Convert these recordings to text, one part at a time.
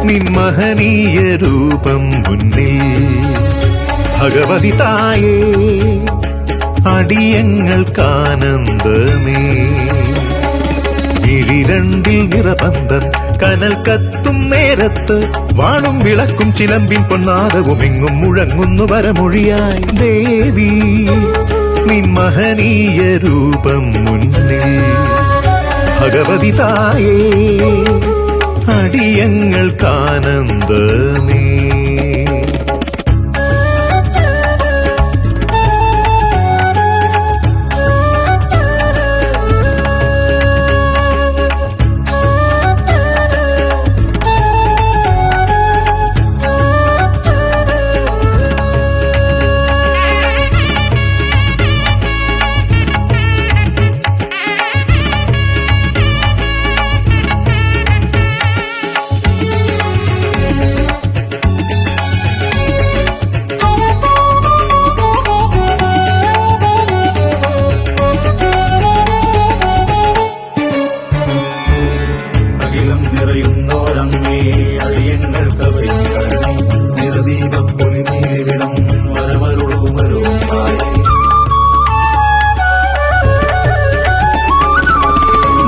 നിൻ മഹനീയ രൂപം മുന്നിൽ ഭഗവതി തായേ അടിയങ്ങൾക്കാനന്ദമേ. ഇഴിരണ്ടിൽ നിറബന്ധം കനൽ കത്തും നേരത്ത് വാണും വിളക്കും ചിലമ്പിൻ പൊന്നാദവും എങ്ങും മുഴങ്ങുന്നു വരമൊഴിയായി ദേവി നിൻ മഹനീയ രൂപം മുന്നിൽ ഭഗവതി തായേ അടിയങ്ങൾക്കാനന്ദമേ. നിറയുന്നോരമ്മേ അടിയങ്ങൾക്കവയും കരുണി നിറദീപപ്പൊലിമേവിടം വരമരുളുമരുളായി.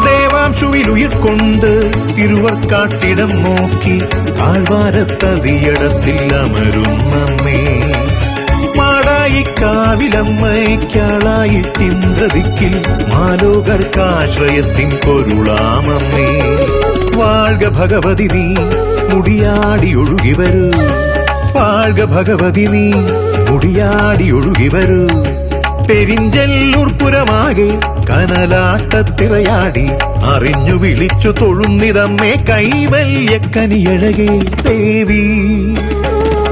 ദേവാംശുവിലുയിർക്കൊണ്ട് തിരുവർക്കാട്ടിടം നോക്കി താഴ്വാരത്തതിയടത്തിൽ അമരുന്നമ്മേ. മാടായിക്കാവിലമ്മയ്ക്കാളായിട്ടിന്ദ്രദിക്കിൽ മാലോകർക്കാശ്രയത്തിൻ പൊരുളാമമ്മേ. വാഴ്ക ഭഗവതി നീ മുടിയാടി ഒഴുകി വരൂ, വാഴ്ക ഭഗവതി നീ മുടിയാടി ഒഴുകി വരൂ. പെരിഞ്ചെല്ലൂർ പുരമാകെ കനലാട്ടത്തിറയാടി അറിഞ്ഞു വിളിച്ചു തൊഴുന്നിതമ്മേ കൈവല്യക്കനിയഴകേ. ദേവി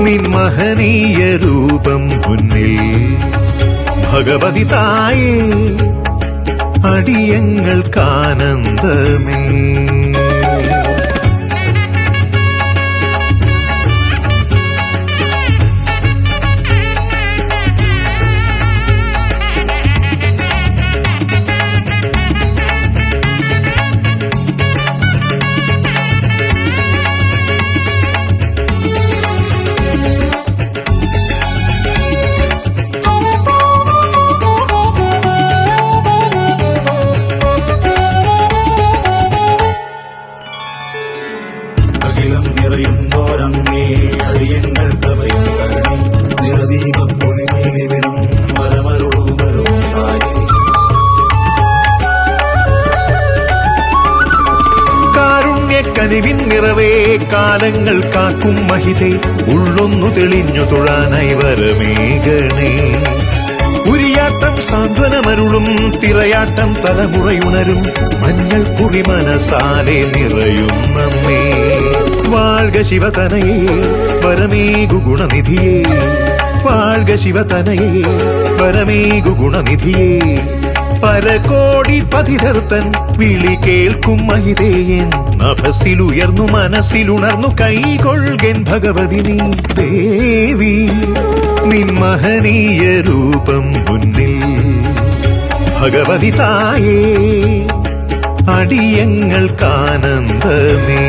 നിൻ മഹനീയ രൂപം മുന്നിൽ ഭഗവതി തായേ അടിയങ്ങൾക്കാനന്ദമേ. അഖിലം നിറയുന്നോരമ്മേ അടിയങ്ങൾക്കവയും കരുണി നിറദീപപ്പൊലിമേവിടം വരമരുളുമരുളായി. കാരുണ്യക്കനിവിൻ നിറവേ കാലങ്ങൾ കാക്കും മഹിതേ ഉള്ളൊന്നു തെളിഞ്ഞു തൊഴാനായി വരമേകണേ. ഉരിയാട്ടം സാന്ത്വനമരുളും തിറയാട്ടം തലമുറയുണരും മഞ്ഞൾ കുറി മനസാലെ നിറയുന്നമ്മേ. വാഴ്ക ശിവതനയേ വരമേകു ഗുണനിധിയേ, വാഴ്ക ശിവതനയേ വരമേകു ഗുണനിധിയേ. പരകോടി പതിരർത്തൻ വിളി കേൾക്കും മഹിതേയൻ നഭസിലുയർന്നു മനസ്സിലുണർന്നു കൈകൊൾകൻ ഭഗവതി നീ. ദേവി നിൻ മഹനീയ രൂപം മുന്നിൽ ഭഗവതി തായേ അടിയങ്ങൾക്കാനന്ദമേ.